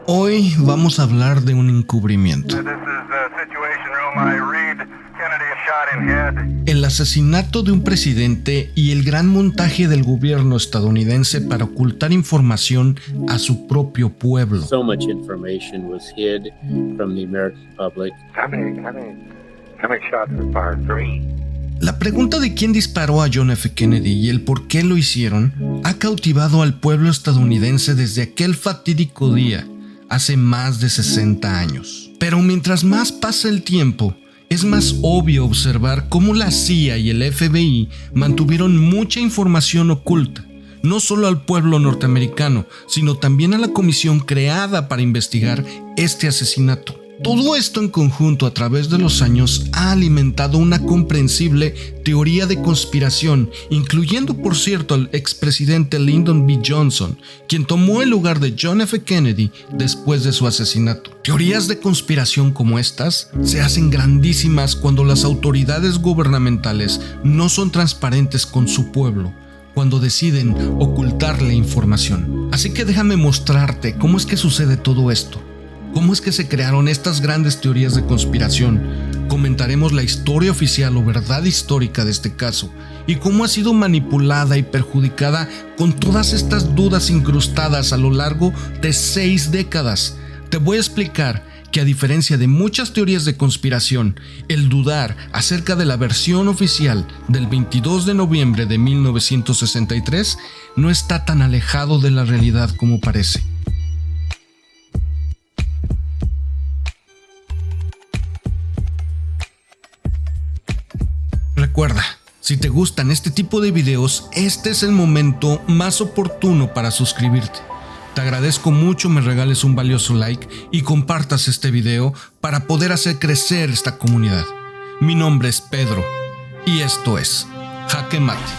Hoy vamos a hablar de un encubrimiento. El asesinato de un presidente y el gran montaje del gobierno estadounidense para ocultar información a su propio pueblo. So much information was hid from the American public. How many shots were fired? 3. La pregunta de quién disparó a John F. Kennedy y el por qué lo hicieron ha cautivado al pueblo estadounidense desde aquel fatídico día, hace más de 60 años. Pero mientras más pasa el tiempo, es más obvio observar cómo la CIA y el FBI mantuvieron mucha información oculta, no solo al pueblo norteamericano, sino también a la comisión creada para investigar este asesinato. Todo esto en conjunto a través de los años ha alimentado una comprensible teoría de conspiración, incluyendo por cierto al expresidente Lyndon B. Johnson, quien tomó el lugar de John F. Kennedy después de su asesinato. Teorías de conspiración como estas se hacen grandísimas cuando las autoridades gubernamentales no son transparentes con su pueblo, cuando deciden ocultarle información. Así que déjame mostrarte cómo es que sucede todo esto. ¿Cómo es que se crearon estas grandes teorías de conspiración? Comentaremos la historia oficial o verdad histórica de este caso y cómo ha sido manipulada y perjudicada con todas estas dudas incrustadas a lo largo de 6 décadas. Te voy a explicar que a diferencia de muchas teorías de conspiración, el dudar acerca de la versión oficial del 22 de noviembre de 1963 no está tan alejado de la realidad como parece. Recuerda, si te gustan este tipo de videos, este es el momento más oportuno para suscribirte. Te agradezco mucho me regales un valioso like y compartas este video para poder hacer crecer esta comunidad. Mi nombre es Pedro y esto es Jaque Mate.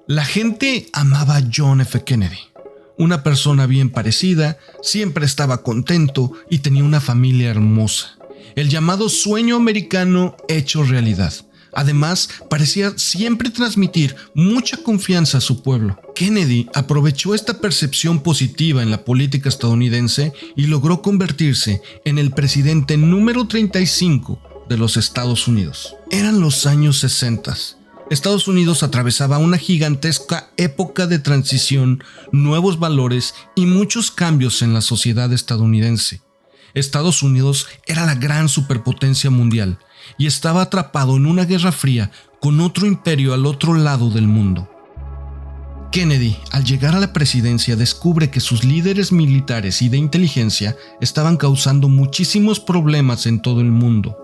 La gente amaba a John F. Kennedy, una persona bien parecida, siempre estaba contento y tenía una familia hermosa. El llamado sueño americano hecho realidad. Además, parecía siempre transmitir mucha confianza a su pueblo. Kennedy aprovechó esta percepción positiva en la política estadounidense y logró convertirse en el presidente número 35 de los Estados Unidos. Eran los años 60. Estados Unidos atravesaba una gigantesca época de transición, nuevos valores y muchos cambios en la sociedad estadounidense. Estados Unidos era la gran superpotencia mundial y estaba atrapado en una guerra fría con otro imperio al otro lado del mundo. Kennedy, al llegar a la presidencia, descubre que sus líderes militares y de inteligencia estaban causando muchísimos problemas en todo el mundo.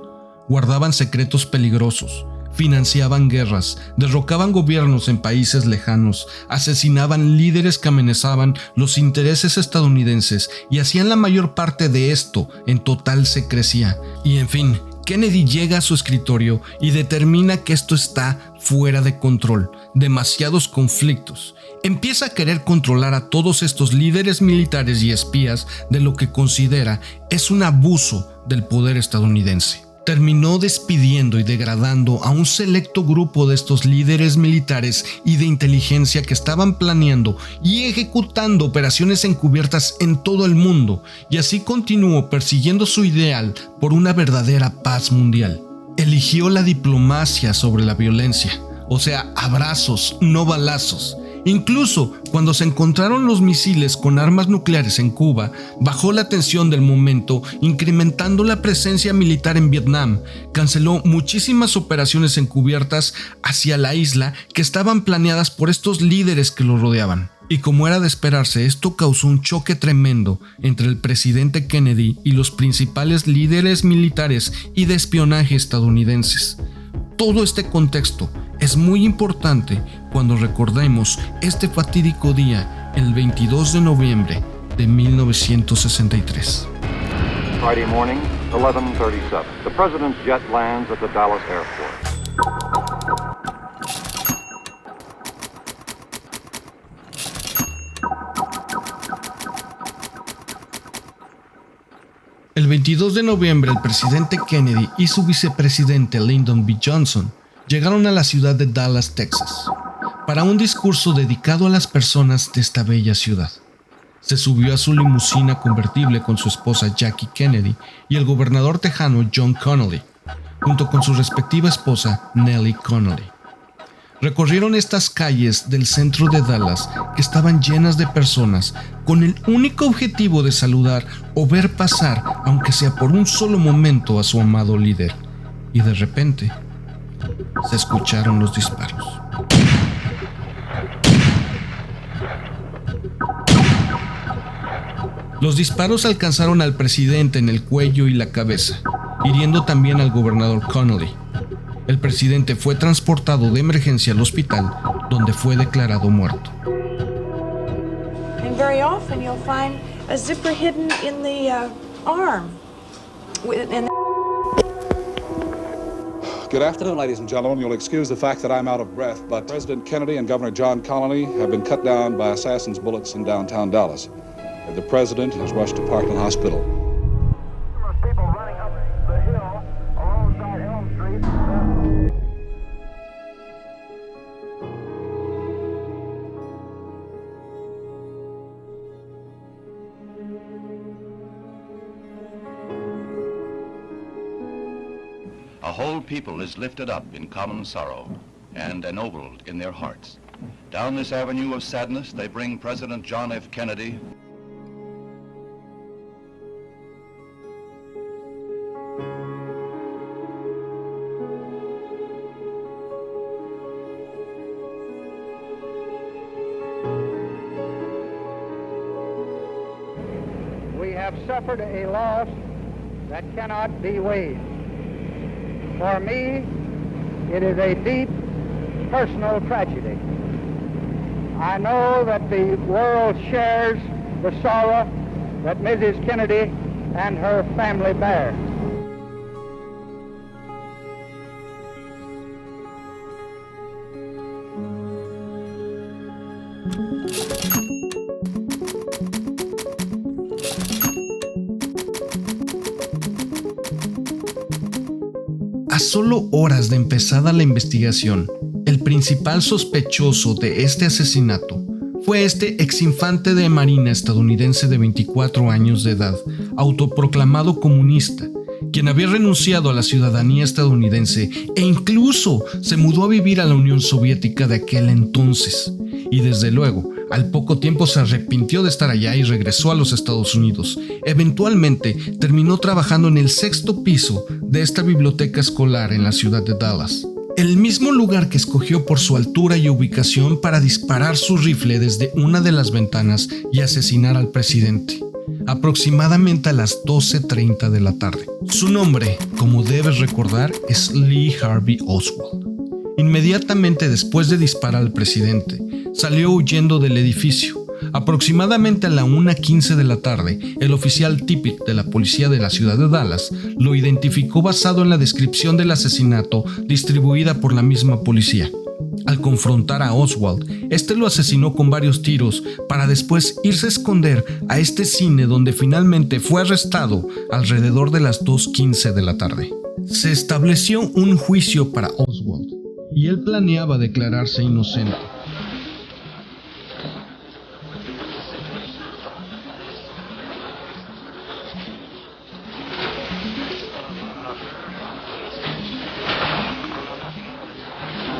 Guardaban secretos peligrosos, financiaban guerras, derrocaban gobiernos en países lejanos, asesinaban líderes que amenazaban los intereses estadounidenses y hacían la mayor parte de esto en total secrecía. Y en fin, Kennedy llega a su escritorio y determina que esto está fuera de control, demasiados conflictos. Empieza a querer controlar a todos estos líderes militares y espías de lo que considera es un abuso del poder estadounidense. Terminó despidiendo y degradando a un selecto grupo de estos líderes militares y de inteligencia que estaban planeando y ejecutando operaciones encubiertas en todo el mundo, y así continuó persiguiendo su ideal por una verdadera paz mundial. Eligió la diplomacia sobre la violencia, o sea, abrazos, no balazos. Incluso cuando se encontraron los misiles con armas nucleares en Cuba, bajó la tensión del momento, incrementando la presencia militar en Vietnam. Canceló muchísimas operaciones encubiertas hacia la isla que estaban planeadas por estos líderes que lo rodeaban. Y como era de esperarse, esto causó un choque tremendo entre el presidente Kennedy y los principales líderes militares y de espionaje estadounidenses. Todo este contexto es muy importante cuando recordemos este fatídico día el 22 de noviembre de 1963. Friday morning, 11:37. The president's jet lands at the Dallas airport. El 22 de noviembre, el presidente Kennedy y su vicepresidente Lyndon B. Johnson llegaron a la ciudad de Dallas, Texas, para un discurso dedicado a las personas de esta bella ciudad. Se subió a su limusina convertible con su esposa Jackie Kennedy y el gobernador tejano John Connally, junto con su respectiva esposa Nellie Connally. Recorrieron estas calles del centro de Dallas que estaban llenas de personas con el único objetivo de saludar o ver pasar, aunque sea por un solo momento, a su amado líder. Y de repente, se escucharon los disparos. Los disparos alcanzaron al presidente en el cuello y la cabeza, hiriendo también al gobernador Connally. El presidente fue transportado de emergencia al hospital, donde fue declarado muerto. And very often you'll find a zipper hidden in the arm. Good afternoon, ladies and gentlemen. You'll excuse the fact that I'm out of breath, but President Kennedy and Governor John Connally have been cut down by assassins' bullets in downtown Dallas. The president is rushed to Parkland Hospital. People running up the hill alongside Elm Street. A whole people is lifted up in common sorrow and ennobled in their hearts. Down this avenue of sadness, they bring President John F. Kennedy. We have suffered a loss that cannot be weighed. For me, it is a deep personal tragedy. I know that the world shares the sorrow that Mrs. Kennedy and her family bear. A solo horas de empezada la investigación, el principal sospechoso de este asesinato fue este exinfante de Marina estadounidense de 24 años de edad, autoproclamado comunista, quien había renunciado a la ciudadanía estadounidense e incluso se mudó a vivir a la Unión Soviética de aquel entonces. Y desde luego, al poco tiempo se arrepintió de estar allá y regresó a los Estados Unidos. Eventualmente terminó trabajando en el 6º piso de esta biblioteca escolar en la ciudad de Dallas, el mismo lugar que escogió por su altura y ubicación para disparar su rifle desde una de las ventanas y asesinar al presidente, aproximadamente a las 12:30 de la tarde. Su nombre, como debes recordar, es Lee Harvey Oswald. Inmediatamente después de disparar al presidente, salió huyendo del edificio. Aproximadamente a la 1:15 de la tarde, el oficial Tippit de la policía de la ciudad de Dallas lo identificó basado en la descripción del asesinato distribuida por la misma policía. Al confrontar a Oswald, este lo asesinó con varios tiros para después irse a esconder a este cine, donde finalmente fue arrestado alrededor de las 2:15 de la tarde. Se estableció un juicio para Oswald y él planeaba declararse inocente.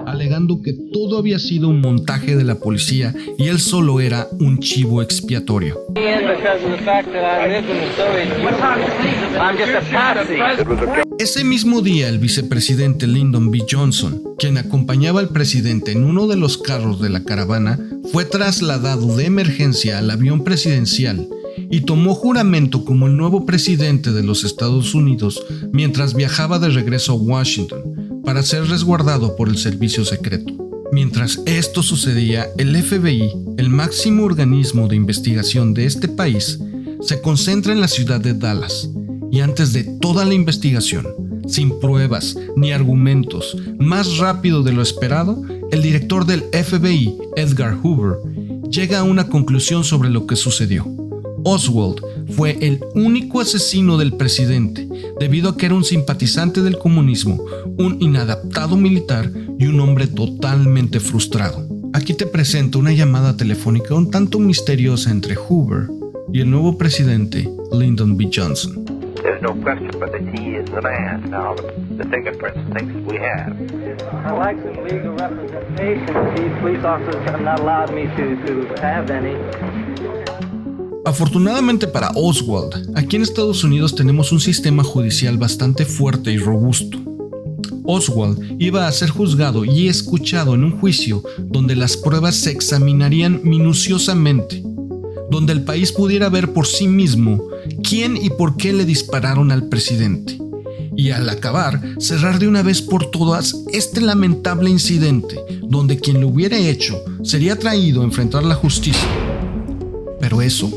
Alegando que todo había sido un montaje de la policía y él solo era un chivo expiatorio. Ese mismo día, el vicepresidente Lyndon B. Johnson, quien acompañaba al presidente en uno de los carros de la caravana, fue trasladado de emergencia al avión presidencial y tomó juramento como el nuevo presidente de los Estados Unidos mientras viajaba de regreso a Washington para ser resguardado por el servicio secreto. Mientras esto sucedía, el FBI, el máximo organismo de investigación de este país, se concentra en la ciudad de Dallas. Y antes de toda la investigación, sin pruebas ni argumentos, más rápido de lo esperado, el director del FBI, Edgar Hoover, llega a una conclusión sobre lo que sucedió. Oswald fue el único asesino del presidente, debido a que era un simpatizante del comunismo, un inadaptado militar y un hombre totalmente frustrado. Aquí te presento una llamada telefónica un tanto misteriosa entre Hoover y el nuevo presidente, Lyndon B. Johnson. There's no question but that he is the man. Now, the fingerprints and things we have. I like some legal representation. These police officers have not allowed me to have any. Afortunadamente para Oswald, aquí en Estados Unidos tenemos un sistema judicial bastante fuerte y robusto. Oswald iba a ser juzgado y escuchado en un juicio donde las pruebas se examinarían minuciosamente, donde el país pudiera ver por sí mismo quién y por qué le dispararon al presidente, y al acabar, cerrar de una vez por todas este lamentable incidente, donde quien lo hubiera hecho sería traído a enfrentar la justicia. Pero eso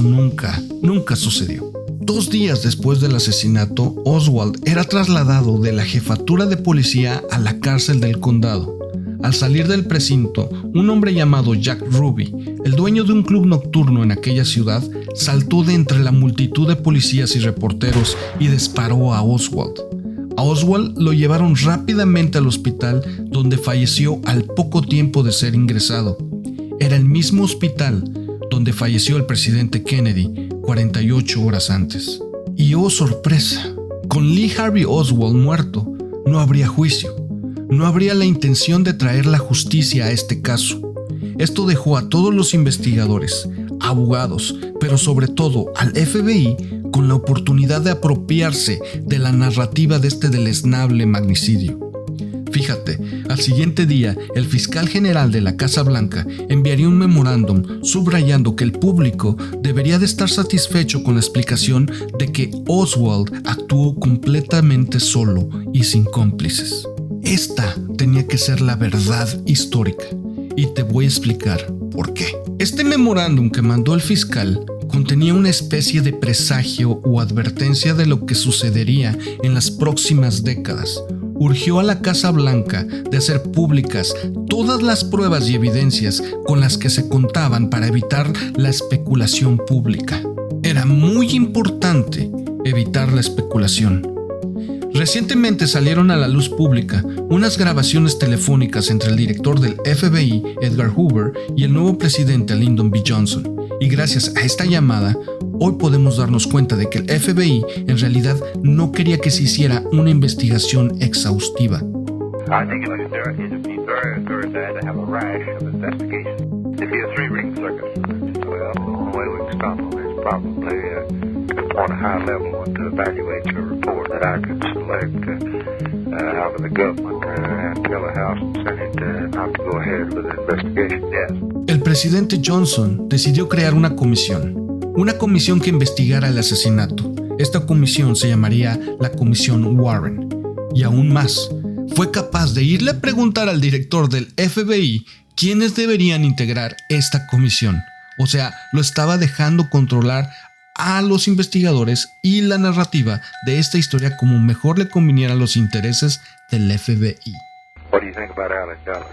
nunca sucedió. 2 días después del asesinato, Oswald era trasladado de la jefatura de policía a la cárcel del condado. Al salir del precinto, un hombre llamado Jack Ruby, el dueño de un club nocturno en aquella ciudad, saltó de entre la multitud de policías y reporteros y disparó a Oswald. A Oswald lo llevaron rápidamente al hospital, donde falleció al poco tiempo de ser ingresado. Era el mismo hospital donde falleció el presidente Kennedy 48 horas antes. Y oh sorpresa, con Lee Harvey Oswald muerto, no habría juicio. No habría la intención de traer la justicia a este caso. Esto dejó a todos los investigadores, abogados, pero sobre todo al FBI, con la oportunidad de apropiarse de la narrativa de este deleznable magnicidio. Fíjate, al siguiente día, el fiscal general de la Casa Blanca enviaría un memorándum subrayando que el público debería de estar satisfecho con la explicación de que Oswald actuó completamente solo y sin cómplices. Esta tenía que ser la verdad histórica, y te voy a explicar por qué. Este memorándum que mandó el fiscal contenía una especie de presagio o advertencia de lo que sucedería en las próximas décadas. Urgió a la Casa Blanca de hacer públicas todas las pruebas y evidencias con las que se contaban para evitar la especulación pública. Era muy importante evitar la especulación. Recientemente salieron a la luz pública unas grabaciones telefónicas entre el director del FBI, Edgar Hoover, y el nuevo presidente Lyndon B. Johnson. Y gracias a esta llamada, hoy podemos darnos cuenta de que el FBI en realidad no quería que se hiciera una investigación exhaustiva. I think it would be very, very bad to have a rash of investigation. It'd be a 3-ring circus. Well, the only way we can stop them is probably on a high level one to evaluate your report that I could select out of the government and tell the House and Senate not to go ahead with the investigation. Yes. El presidente Johnson decidió crear una comisión que investigara el asesinato. Esta comisión se llamaría la Comisión Warren. Y aún más, fue capaz de irle a preguntar al director del FBI quiénes deberían integrar esta comisión. O sea, lo estaba dejando controlar a los investigadores y la narrativa de esta historia como mejor le conviniera a los intereses del FBI. What do you think about Allen Dulles?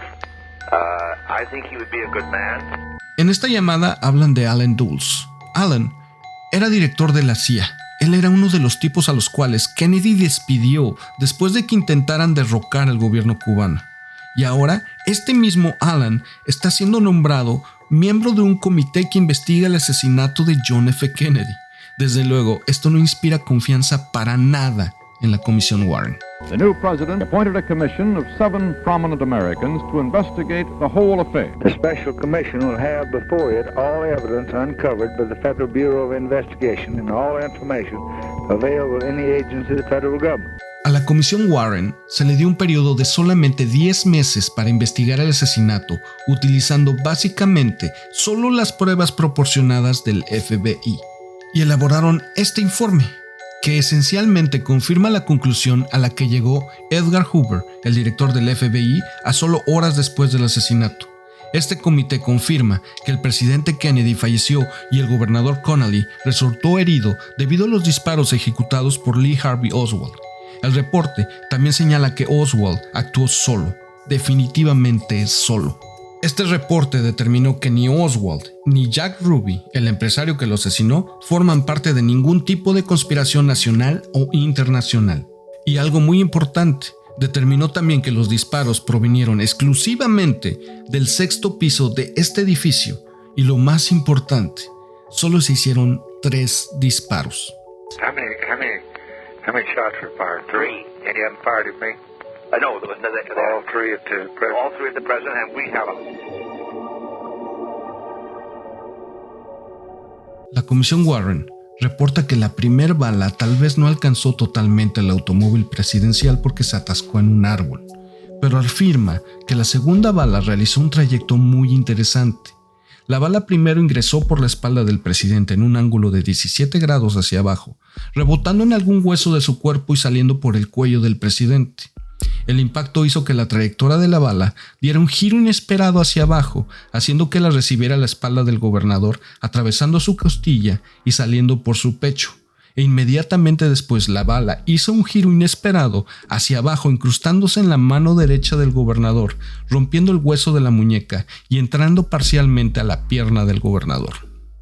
I think he would be a good man. En esta llamada hablan de Allen Dulles. Allen era director de la CIA. Él era uno de los tipos a los cuales Kennedy despidió después de que intentaran derrocar al gobierno cubano. Y ahora, este mismo Allen está siendo nombrado miembro de un comité que investiga el asesinato de John F. Kennedy. Desde luego, esto no inspira confianza para nada en la Comisión Warren. The new president appointed a commission of 7 prominent Americans to investigate the whole affair. The special commission will have before it all evidence uncovered by the Federal Bureau of Investigation and all information available in the agency of the federal government. A la Comisión Warren se le dio un periodo de solamente 10 meses para investigar el asesinato, utilizando básicamente solo las pruebas proporcionadas del FBI. Y elaboraron este informe, que esencialmente confirma la conclusión a la que llegó Edgar Hoover, el director del FBI, a solo horas después del asesinato. Este comité confirma que el presidente Kennedy falleció y el gobernador Connally resultó herido debido a los disparos ejecutados por Lee Harvey Oswald. El reporte también señala que Oswald actuó solo, definitivamente solo. Este reporte determinó que ni Oswald ni Jack Ruby, el empresario que lo asesinó, forman parte de ningún tipo de conspiración nacional o internacional. Y algo muy importante, determinó también que los disparos provinieron exclusivamente del sexto piso de este edificio y lo más importante, solo se hicieron 3 disparos. How many shots were fired? 3. Any of them fired at me? No, all 3 at the president. All 3 at the president, and we have them. La Comisión Warren reporta que la primer bala tal vez no alcanzó totalmente el automóvil presidencial porque se atascó en un árbol, pero afirma que la segunda bala realizó un trayecto muy interesante. La bala primero ingresó por la espalda del presidente en un ángulo de 17 grados hacia abajo, rebotando en algún hueso de su cuerpo y saliendo por el cuello del presidente. El impacto hizo que la trayectoria de la bala diera un giro inesperado hacia abajo, haciendo que la recibiera a la espalda del gobernador, atravesando su costilla y saliendo por su pecho. E inmediatamente después la bala hizo un giro inesperado hacia abajo, incrustándose en la mano derecha del gobernador, rompiendo el hueso de la muñeca y entrando parcialmente a la pierna del gobernador.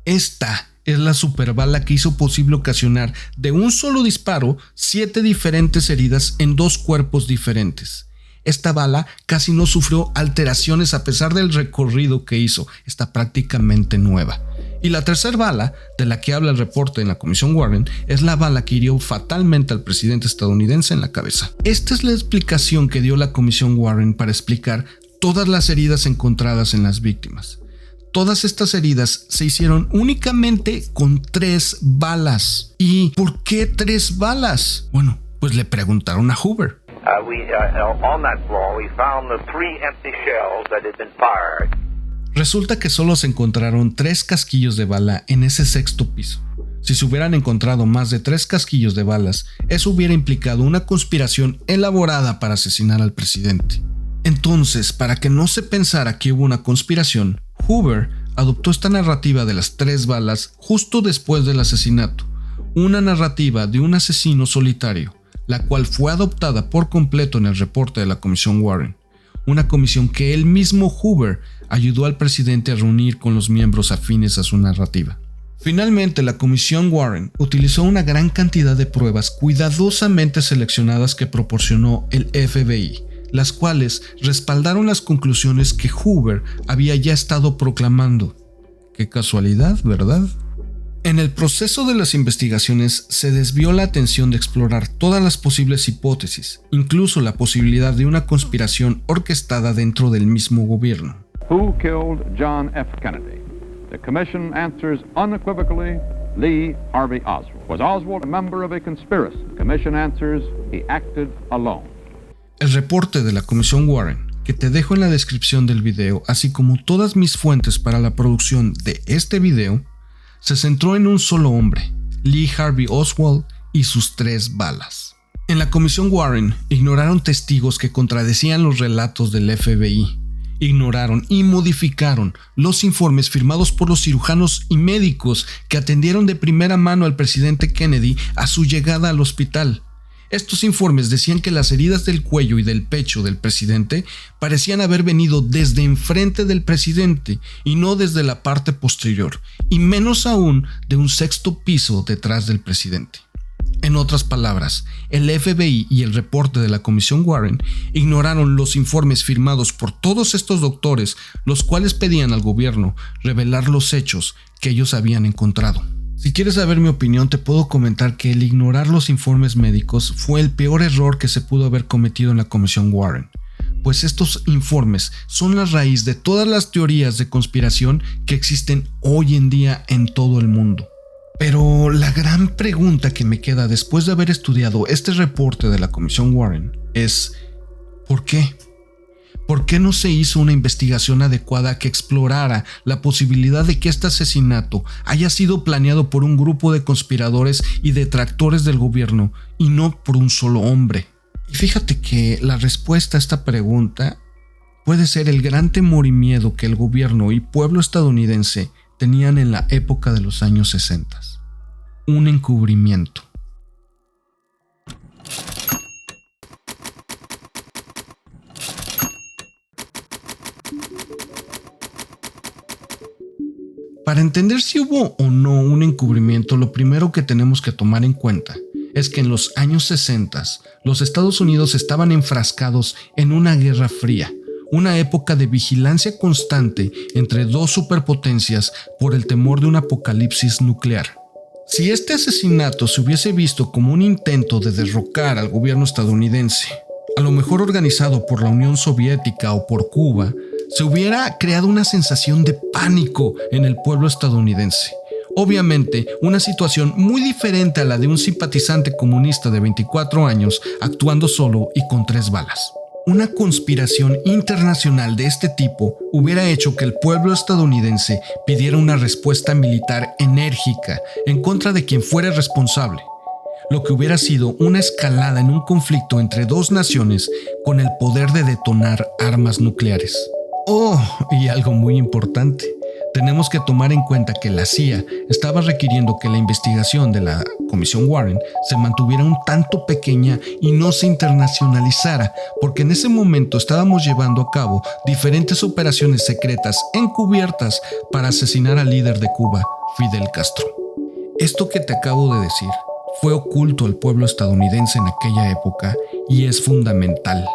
Esta es la superbala que hizo posible ocasionar de un solo disparo 7 diferentes heridas en 2 cuerpos diferentes. Esta bala casi no sufrió alteraciones a pesar del recorrido que hizo, está prácticamente nueva. Y la tercera bala, de la que habla el reporte en la Comisión Warren, es la bala que hirió fatalmente al presidente estadounidense en la cabeza. Esta es la explicación que dio la Comisión Warren para explicar todas las heridas encontradas en las víctimas. Todas estas heridas se hicieron únicamente con 3 balas. ¿Y por qué 3 balas? Bueno, pues le preguntaron a Hoover. On that floor, we found the 3 empty shells that had been fired. Resulta que solo se encontraron 3 casquillos de bala en ese sexto piso. Si se hubieran encontrado más de 3 casquillos de balas, eso hubiera implicado una conspiración elaborada para asesinar al presidente. Entonces, para que no se pensara que hubo una conspiración, Hoover adoptó esta narrativa de las 3 balas justo después del asesinato, una narrativa de un asesino solitario, la cual fue adoptada por completo en el reporte de la Comisión Warren, una comisión que él mismo Hoover ayudó al presidente a reunir con los miembros afines a su narrativa. Finalmente, la Comisión Warren utilizó una gran cantidad de pruebas cuidadosamente seleccionadas que proporcionó el FBI, las cuales respaldaron las conclusiones que Hoover había ya estado proclamando. Qué casualidad, ¿verdad? En el proceso de las investigaciones se desvió la atención de explorar todas las posibles hipótesis, incluso la posibilidad de una conspiración orquestada dentro del mismo gobierno. Who killed John F. Kennedy? The commission answers unequivocally, Lee Harvey Oswald. Was Oswald a member of a conspiracy? The commission answers, he acted alone. El reporte de la Comisión Warren, que te dejo en la descripción del video, así como todas mis fuentes para la producción de este video, se centró en un solo hombre, Lee Harvey Oswald y sus 3 balas. En la Comisión Warren ignoraron testigos que contradecían los relatos del FBI, ignoraron y modificaron los informes firmados por los cirujanos y médicos que atendieron de primera mano al presidente Kennedy a su llegada al hospital. Estos informes decían que las heridas del cuello y del pecho del presidente parecían haber venido desde enfrente del presidente y no desde la parte posterior, y menos aún de un 6º piso detrás del presidente. En otras palabras, el FBI y el reporte de la Comisión Warren ignoraron los informes firmados por todos estos doctores, los cuales pedían al gobierno revelar los hechos que ellos habían encontrado. Si quieres saber mi opinión, te puedo comentar que el ignorar los informes médicos fue el peor error que se pudo haber cometido en la Comisión Warren, pues estos informes son la raíz de todas las teorías de conspiración que existen hoy en día en todo el mundo. Pero la gran pregunta que me queda después de haber estudiado este reporte de la Comisión Warren es ¿por qué? ¿Por qué no se hizo una investigación adecuada que explorara la posibilidad de que este asesinato haya sido planeado por un grupo de conspiradores y detractores del gobierno y no por un solo hombre? Y fíjate que la respuesta a esta pregunta puede ser el gran temor y miedo que el gobierno y pueblo estadounidense tenían en la época de los años 60. Un encubrimiento. Para entender si hubo o no un encubrimiento, lo primero que tenemos que tomar en cuenta es que en los años 60 los Estados Unidos estaban enfrascados en una guerra fría, una época de vigilancia constante entre dos superpotencias por el temor de un apocalipsis nuclear. Si este asesinato se hubiese visto como un intento de derrocar al gobierno estadounidense, a lo mejor organizado por la Unión Soviética o por Cuba, se hubiera creado una sensación de pánico en el pueblo estadounidense. Obviamente, una situación muy diferente a la de un simpatizante comunista de 24 años actuando solo y con 3 balas. Una conspiración internacional de este tipo hubiera hecho que el pueblo estadounidense pidiera una respuesta militar enérgica en contra de quien fuera responsable, lo que hubiera sido una escalada en un conflicto entre dos naciones con el poder de detonar armas nucleares. Oh, y algo muy importante. Tenemos que tomar en cuenta que la CIA estaba requiriendo que la investigación de la Comisión Warren se mantuviera un tanto pequeña y no se internacionalizara, porque en ese momento estábamos llevando a cabo diferentes operaciones secretas encubiertas para asesinar al líder de Cuba, Fidel Castro. Esto que te acabo de decir fue oculto al pueblo estadounidense en aquella época y es fundamental.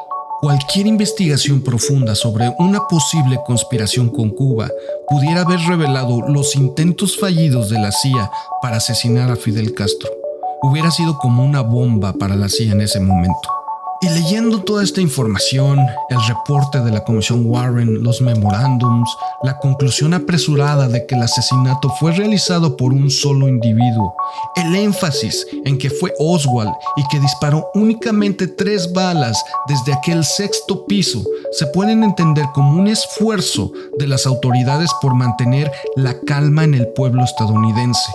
Cualquier investigación profunda sobre una posible conspiración con Cuba pudiera haber revelado los intentos fallidos de la CIA para asesinar a Fidel Castro. Hubiera sido como una bomba para la CIA en ese momento. Y leyendo toda esta información, el reporte de la Comisión Warren, los memorándums, la conclusión apresurada de que el asesinato fue realizado por un solo individuo, el énfasis en que fue Oswald y que disparó únicamente 3 balas desde aquel 6º piso, se pueden entender como un esfuerzo de las autoridades por mantener la calma en el pueblo estadounidense.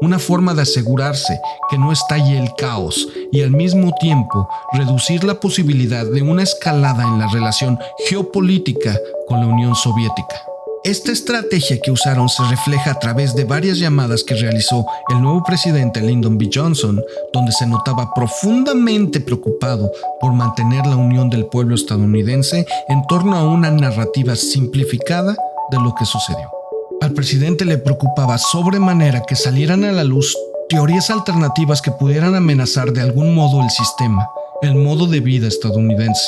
Una forma de asegurarse que no estalle el caos y al mismo tiempo reducir la posibilidad de una escalada en la relación geopolítica con la Unión Soviética. Esta estrategia que usaron se refleja a través de varias llamadas que realizó el nuevo presidente Lyndon B. Johnson, donde se notaba profundamente preocupado por mantener la unión del pueblo estadounidense en torno a una narrativa simplificada de lo que sucedió. Al presidente le preocupaba sobremanera que salieran a la luz teorías alternativas que pudieran amenazar de algún modo el sistema, el modo de vida estadounidense.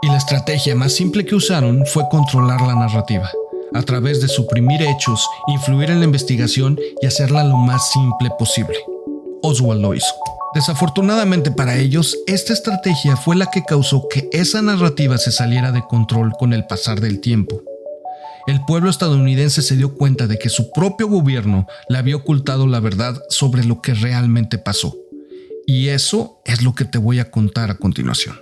Y la estrategia más simple que usaron fue controlar la narrativa, a través de suprimir hechos, influir en la investigación y hacerla lo más simple posible. Oswald lo hizo. Desafortunadamente para ellos, esta estrategia fue la que causó que esa narrativa se saliera de control con el pasar del tiempo. El pueblo estadounidense se dio cuenta de que su propio gobierno le había ocultado la verdad sobre lo que realmente pasó. Y eso es lo que te voy a contar a continuación.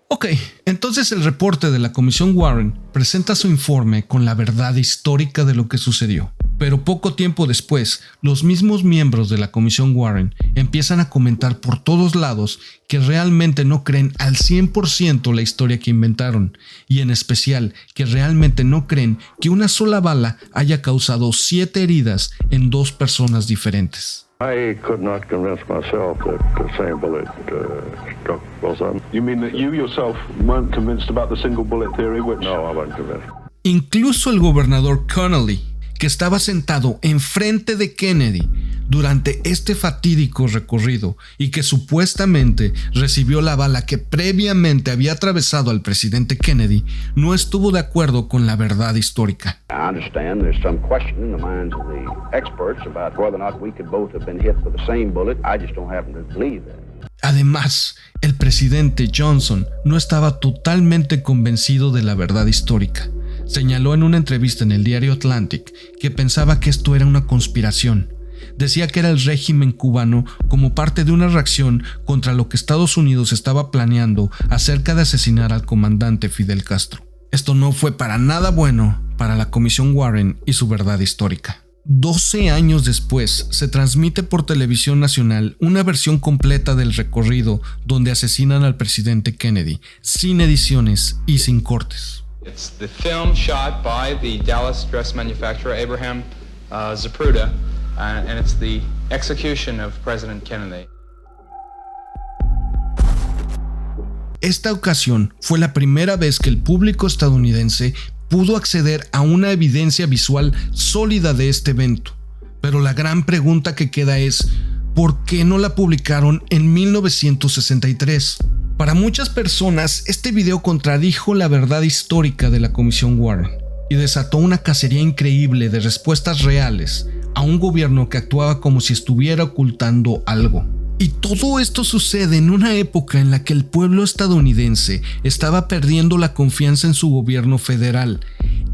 Ok, entonces el reporte de la Comisión Warren presenta su informe con la verdad histórica de lo que sucedió. Pero poco tiempo después, los mismos miembros de la Comisión Warren empiezan a comentar por todos lados que realmente no creen al 100% la historia que inventaron, y en especial que realmente no creen que una sola bala haya causado 7 heridas en 2 personas diferentes. I could not convince myself that the same bullet struck both of them. You mean that you yourself weren't convinced about the single bullet theory? No, I wasn't convinced. Incluso el gobernador Connally, que estaba sentado enfrente de Kennedy durante este fatídico recorrido y que supuestamente recibió la bala que previamente había atravesado al presidente Kennedy, no estuvo de acuerdo con la verdad histórica. I understand there's some question in the minds of the experts about whether or not we could both have been hit with the same bullet. I just don't happen to believe that. Además, el presidente Johnson no estaba totalmente convencido de la verdad histórica. señaló en una entrevista en el diario Atlantic que pensaba que esto era una conspiración. Decía que era el régimen cubano como parte de una reacción contra lo que Estados Unidos estaba planeando acerca de asesinar al comandante Fidel Castro. Esto no fue para nada bueno para la Comisión Warren y su verdad histórica. 12 años después, se transmite por televisión nacional una versión completa del recorrido donde asesinan al presidente Kennedy, sin ediciones y sin cortes. It's the film shot by the Dallas dress manufacturer Abraham Zapruder, and it's the execution of President Kennedy. Esta ocasión fue la primera vez que el público estadounidense pudo acceder a una evidencia visual sólida de este evento. Pero la gran pregunta que queda es, ¿por qué no la publicaron en 1963? Para muchas personas, este video contradijo la verdad histórica de la Comisión Warren y desató una cacería increíble de respuestas reales a un gobierno que actuaba como si estuviera ocultando algo. Y todo esto sucede en una época en la que el pueblo estadounidense estaba perdiendo la confianza en su gobierno federal.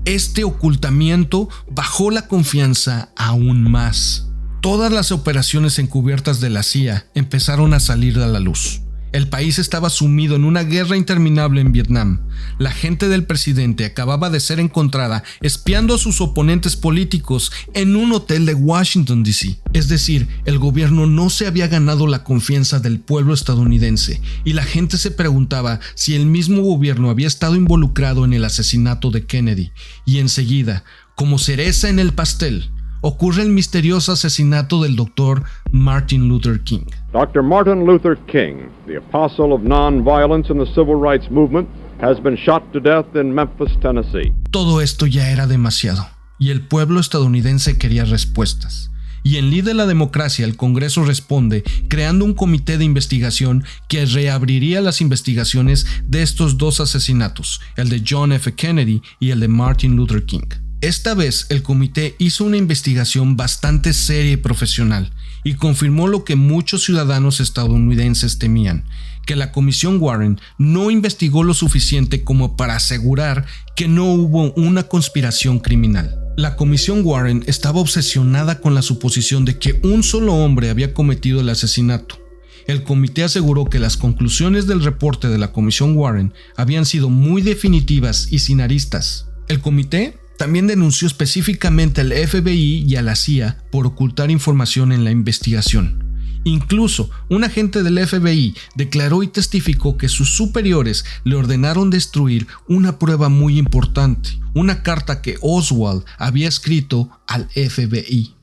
Este ocultamiento bajó la confianza aún más. Todas las operaciones encubiertas de la CIA empezaron a salir a la luz. El país estaba sumido en una guerra interminable en Vietnam. La gente del presidente acababa de ser encontrada espiando a sus oponentes políticos en un hotel de Washington, D.C. Es decir, el gobierno no se había ganado la confianza del pueblo estadounidense y la gente se preguntaba si el mismo gobierno había estado involucrado en el asesinato de Kennedy. Y enseguida, como cereza en el pastel, ocurre el misterioso asesinato del Dr. Martin Luther King. Dr. Martin Luther King, the apostle of nonviolence in the civil rights movement, has been shot to death in Memphis, Tennessee. Todo esto ya era demasiado, y el pueblo estadounidense quería respuestas. Y en lid de la democracia, el Congreso responde creando un comité de investigación que reabriría las investigaciones de estos dos asesinatos, el de John F. Kennedy y el de Martin Luther King. Esta vez el comité hizo una investigación bastante seria y profesional y confirmó lo que muchos ciudadanos estadounidenses temían, que la Comisión Warren no investigó lo suficiente como para asegurar que no hubo una conspiración criminal. La Comisión Warren estaba obsesionada con la suposición de que un solo hombre había cometido el asesinato. El comité aseguró que las conclusiones del reporte de la Comisión Warren habían sido muy definitivas y sin aristas. El comité también denunció específicamente al FBI y a la CIA por ocultar información en la investigación. Incluso, un agente del FBI declaró y testificó que sus superiores le ordenaron destruir una prueba muy importante, una carta que Oswald había escrito al FBI.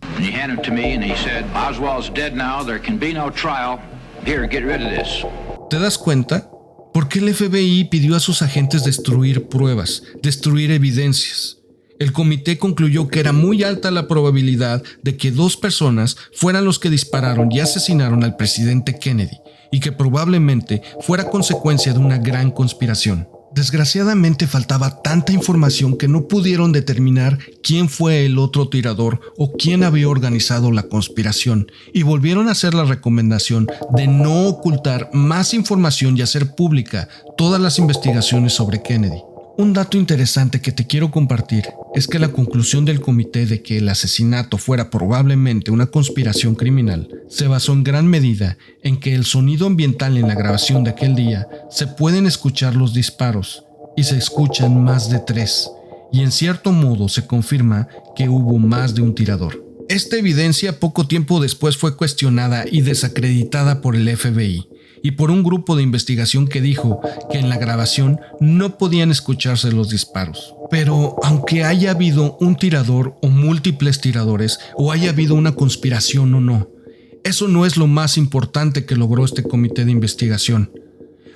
¿Te das cuenta? ¿Por qué el FBI pidió a sus agentes destruir pruebas, destruir evidencias? El comité concluyó que era muy alta la probabilidad de que dos personas fueran los que dispararon y asesinaron al presidente Kennedy, y que probablemente fuera consecuencia de una gran conspiración. Desgraciadamente faltaba tanta información que no pudieron determinar quién fue el otro tirador o quién había organizado la conspiración, y volvieron a hacer la recomendación de no ocultar más información y hacer pública todas las investigaciones sobre Kennedy. Un dato interesante que te quiero compartir es que la conclusión del comité de que el asesinato fuera probablemente una conspiración criminal se basó en gran medida en que el sonido ambiental en la grabación de aquel día se pueden escuchar los disparos y se escuchan más de 3, y en cierto modo se confirma que hubo más de un tirador. Esta evidencia poco tiempo después fue cuestionada y desacreditada por el FBI y por un grupo de investigación que dijo que en la grabación no podían escucharse los disparos. Pero aunque haya habido un tirador o múltiples tiradores, o haya habido una conspiración o no, eso no es lo más importante que logró este comité de investigación.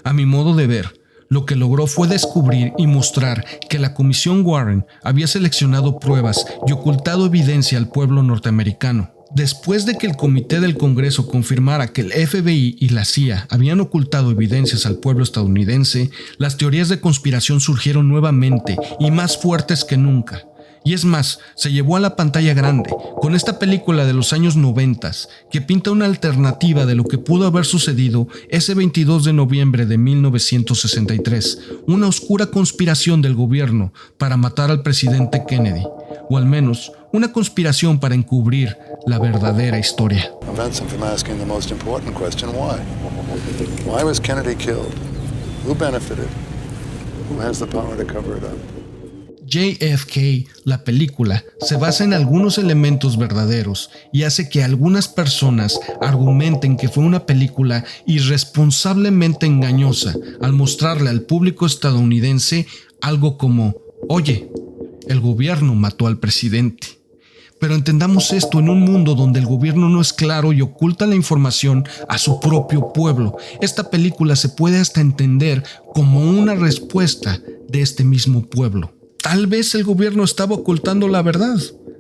A mi modo de ver, lo que logró fue descubrir y mostrar que la Comisión Warren había seleccionado pruebas y ocultado evidencia al pueblo norteamericano. Después de que el comité del Congreso confirmara que el FBI y la CIA habían ocultado evidencias al pueblo estadounidense, las teorías de conspiración surgieron nuevamente y más fuertes que nunca. Y es más, se llevó a la pantalla grande con esta película de los años 90 que pinta una alternativa de lo que pudo haber sucedido ese 22 de noviembre de 1963, una oscura conspiración del gobierno para matar al presidente Kennedy, o al menos una conspiración para encubrir la verdadera historia. Prevents him from asking the most important question, why? Why was Kennedy killed? Who benefited? Who has the power to cover it up? JFK, la película, se basa en algunos elementos verdaderos y hace que algunas personas argumenten que fue una película irresponsablemente engañosa al mostrarle al público estadounidense algo como, oye, el gobierno mató al presidente. Pero entendamos esto en un mundo donde el gobierno no es claro y oculta la información a su propio pueblo. Esta película se puede hasta entender como una respuesta de este mismo pueblo. Tal vez el gobierno estaba ocultando la verdad.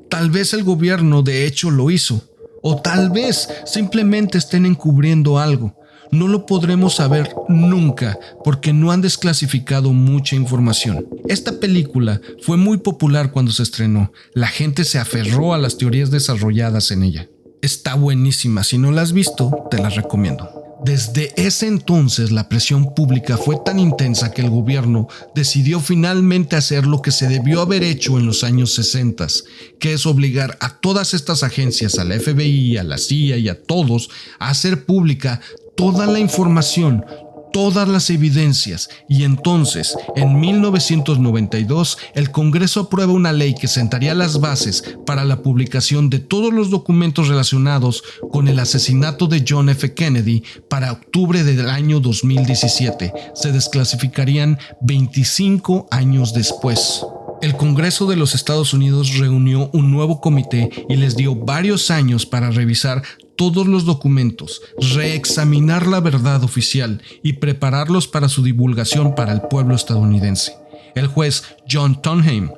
Tal vez el gobierno de hecho lo hizo. O tal vez simplemente estén encubriendo algo. No lo podremos saber nunca porque no han desclasificado mucha información. Esta película fue muy popular cuando se estrenó. La gente se aferró a las teorías desarrolladas en ella. Está buenísima. Si no la has visto, te la recomiendo. Desde ese entonces la presión pública fue tan intensa que el gobierno decidió finalmente hacer lo que se debió haber hecho en los años 60, que es obligar a todas estas agencias, a la FBI, a la CIA y a todos, a hacer pública toda la información, todas las evidencias, y entonces, en 1992, el Congreso aprueba una ley que sentaría las bases para la publicación de todos los documentos relacionados con el asesinato de John F. Kennedy para octubre del año 2017. Se desclasificarían 25 años después. El Congreso de los Estados Unidos reunió un nuevo comité y les dio varios años para revisar todos los documentos, reexaminar la verdad oficial y prepararlos para su divulgación para el pueblo estadounidense. El juez John Tunheim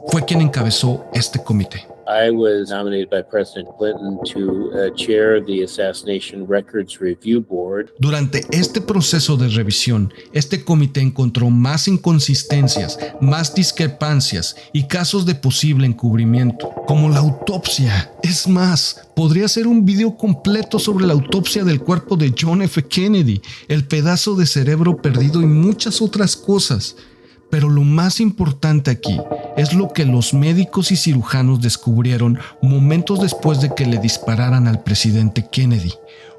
fue quien encabezó este comité. I was nominated by President Clinton to chair the Assassination Records Review Board. Durante este proceso de revisión, este comité encontró más inconsistencias, más discrepancias y casos de posible encubrimiento, como la autopsia. Es más, podría ser un video completo sobre la autopsia del cuerpo de John F. Kennedy, el pedazo de cerebro perdido y muchas otras cosas. Pero lo más importante aquí es lo que los médicos y cirujanos descubrieron momentos después de que le dispararan al presidente Kennedy.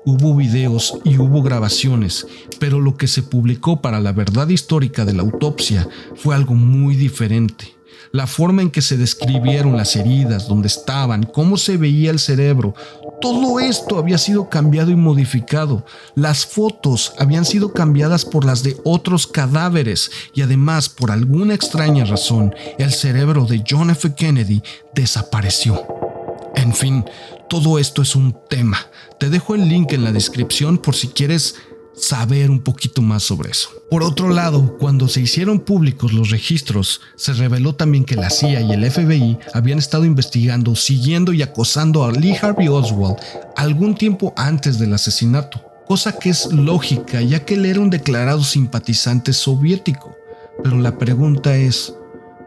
Hubo videos y hubo grabaciones, pero lo que se publicó para la verdad histórica de la autopsia fue algo muy diferente. La forma en que se describieron las heridas, dónde estaban, cómo se veía el cerebro, todo esto había sido cambiado y modificado. Las fotos habían sido cambiadas por las de otros cadáveres y además, por alguna extraña razón, el cerebro de John F. Kennedy desapareció. En fin, todo esto es un tema. Te dejo el link en la descripción por si quieres saber un poquito más sobre eso. Por otro lado, cuando se hicieron públicos los registros, se reveló también que la CIA y el FBI habían estado investigando, siguiendo y acosando a Lee Harvey Oswald algún tiempo antes del asesinato, cosa que es lógica ya que él era un declarado simpatizante soviético. Pero la pregunta es,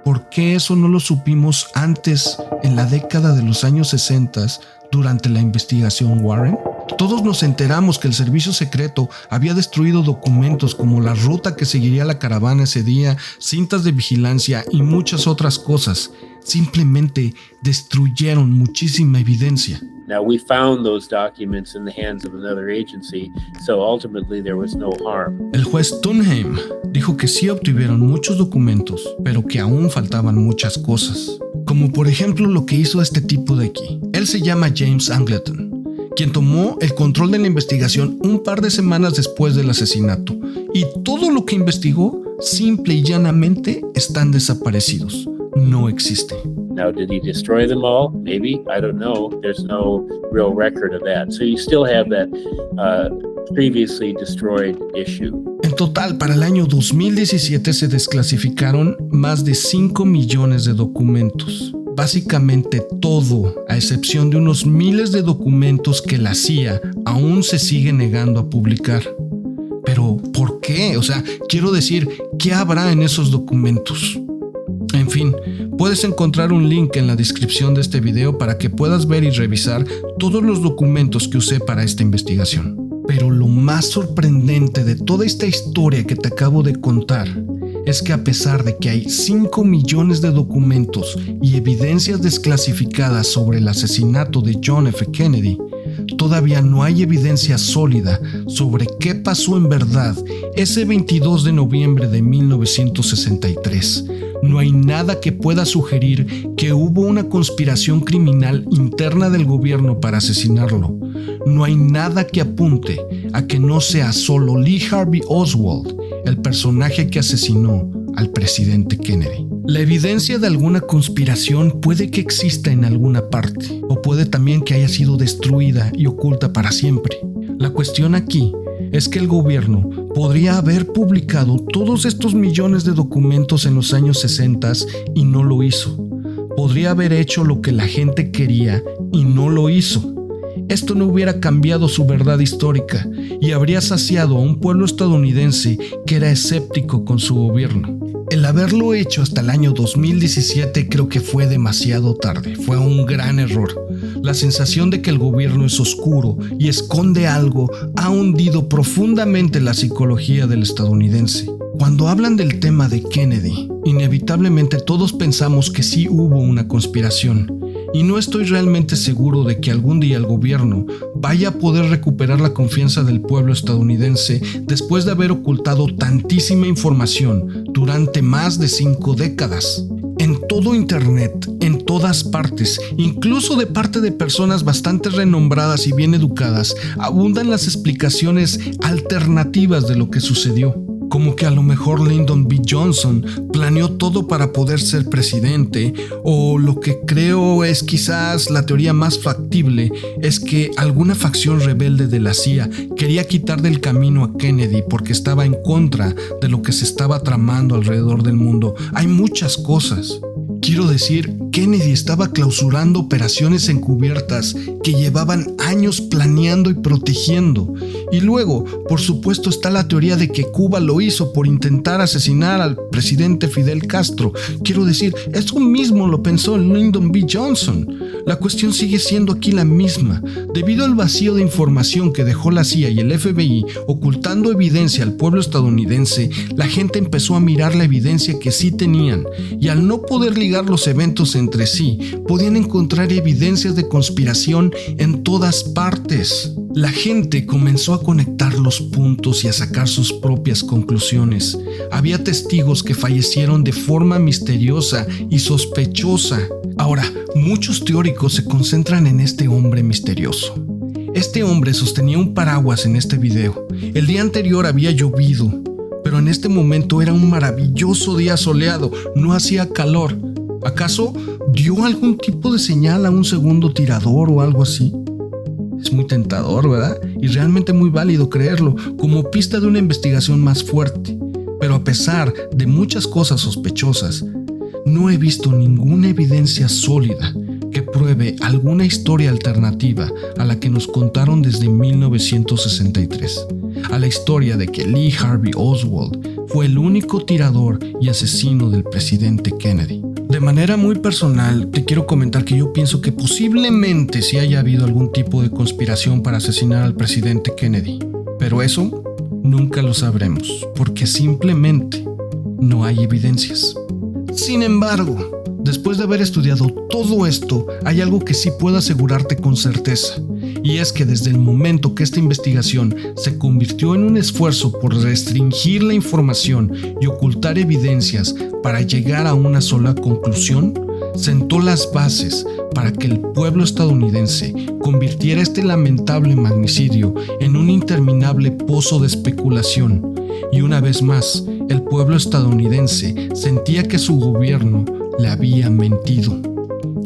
¿por qué eso no lo supimos antes, en la década de los años 60, durante la investigación Warren? Todos nos enteramos que el servicio secreto había destruido documentos como la ruta que seguiría la caravana ese día, cintas de vigilancia y muchas otras cosas. Simplemente destruyeron muchísima evidencia. Now, we found those documents in the hands of another agency, so ultimately there was no harm. El juez Tunheim dijo que sí obtuvieron muchos documentos, pero que aún faltaban muchas cosas. Como por ejemplo lo que hizo este tipo de aquí. Él se llama James Angleton, quien tomó el control de la investigación un par de semanas después del asesinato. Y todo lo que investigó, simple y llanamente, están desaparecidos. No existe. Now, did he destroy them all? Maybe. I don't know. There's no real record of that. So you still have that previously destroyed issue. En total, para el año 2017 se desclasificaron más de 5 millones de documentos. Básicamente todo, a excepción de unos miles de documentos que la CIA aún se sigue negando a publicar. Pero, ¿por qué? O sea, quiero decir, ¿qué habrá en esos documentos? En fin, puedes encontrar un link en la descripción de este video para que puedas ver y revisar todos los documentos que usé para esta investigación. Pero lo más sorprendente de toda esta historia que te acabo de contar es que a pesar de que hay 5 millones de documentos y evidencias desclasificadas sobre el asesinato de John F. Kennedy, todavía no hay evidencia sólida sobre qué pasó en verdad ese 22 de noviembre de 1963. No hay nada que pueda sugerir que hubo una conspiración criminal interna del gobierno para asesinarlo. No hay nada que apunte a que no sea solo Lee Harvey Oswald el personaje que asesinó al presidente Kennedy. La evidencia de alguna conspiración puede que exista en alguna parte, o puede también que haya sido destruida y oculta para siempre. La cuestión aquí es que el gobierno podría haber publicado todos estos millones de documentos en los años 60 y no lo hizo. Podría haber hecho lo que la gente quería y no lo hizo. Esto no hubiera cambiado su verdad histórica y habría saciado a un pueblo estadounidense que era escéptico con su gobierno. El haberlo hecho hasta el año 2017 creo que fue demasiado tarde, fue un gran error. La sensación de que el gobierno es oscuro y esconde algo ha hundido profundamente la psicología del estadounidense. Cuando hablan del tema de Kennedy, inevitablemente todos pensamos que sí hubo una conspiración. Y no estoy realmente seguro de que algún día el gobierno vaya a poder recuperar la confianza del pueblo estadounidense después de haber ocultado tantísima información durante más de 5 décadas. En todo Internet, en todas partes, incluso de parte de personas bastante renombradas y bien educadas, abundan las explicaciones alternativas de lo que sucedió. Como que a lo mejor Lyndon B. Johnson planeó todo para poder ser presidente, o lo que creo es quizás la teoría más factible es que alguna facción rebelde de la CIA quería quitar del camino a Kennedy porque estaba en contra de lo que se estaba tramando alrededor del mundo. Hay muchas cosas. Quiero decir, Kennedy estaba clausurando operaciones encubiertas que llevaban años planeando y protegiendo. Y luego, por supuesto, está la teoría de que Cuba lo hizo por intentar asesinar al presidente Fidel Castro. Quiero decir, eso mismo lo pensó Lyndon B. Johnson. La cuestión sigue siendo aquí la misma. Debido al vacío de información que dejó la CIA y el FBI ocultando evidencia al pueblo estadounidense, la gente empezó a mirar la evidencia que sí tenían, y al no poder ligar los eventos entre sí, podían encontrar evidencias de conspiración en todas partes. La gente comenzó a conectar los puntos y a sacar sus propias conclusiones. Había testigos que fallecieron de forma misteriosa y sospechosa. Ahora, muchos teóricos se concentran en este hombre misterioso. Este hombre sostenía un paraguas en este video. El día anterior había llovido, pero en este momento era un maravilloso día soleado, no hacía calor. ¿Acaso dio algún tipo de señal a un segundo tirador o algo así? Es muy tentador, ¿verdad? Y realmente muy válido creerlo, como pista de una investigación más fuerte. Pero a pesar de muchas cosas sospechosas, no he visto ninguna evidencia sólida que pruebe alguna historia alternativa a la que nos contaron desde 1963, a la historia de que Lee Harvey Oswald fue el único tirador y asesino del presidente Kennedy. De manera muy personal, te quiero comentar que yo pienso que posiblemente sí haya habido algún tipo de conspiración para asesinar al presidente Kennedy, pero eso nunca lo sabremos, porque simplemente no hay evidencias. Sin embargo, después de haber estudiado todo esto, hay algo que sí puedo asegurarte con certeza, y es que desde el momento que esta investigación se convirtió en un esfuerzo por restringir la información y ocultar evidencias para llegar a una sola conclusión, sentó las bases para que el pueblo estadounidense convirtiera este lamentable magnicidio en un interminable pozo de especulación. Y una vez más, el pueblo estadounidense sentía que su gobierno le había mentido.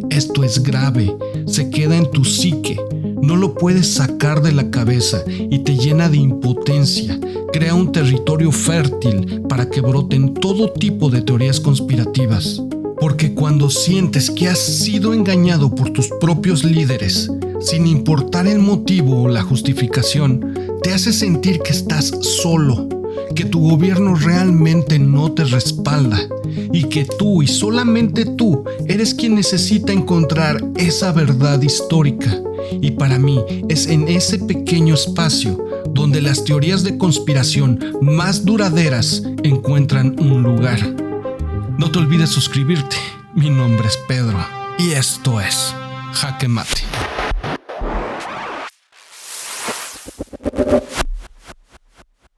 Esto es grave, se queda en tu psique, no lo puedes sacar de la cabeza y te llena de impotencia. Crea un territorio fértil para que broten todo tipo de teorías conspirativas. Porque cuando sientes que has sido engañado por tus propios líderes, sin importar el motivo o la justificación, te hace sentir que estás solo, que tu gobierno realmente no te respalda y que tú y solamente tú eres quien necesita encontrar esa verdad histórica. Y para mí es en ese pequeño espacio donde las teorías de conspiración más duraderas encuentran un lugar. No te olvides suscribirte. Mi nombre es Pedro y esto es Jaque Mate.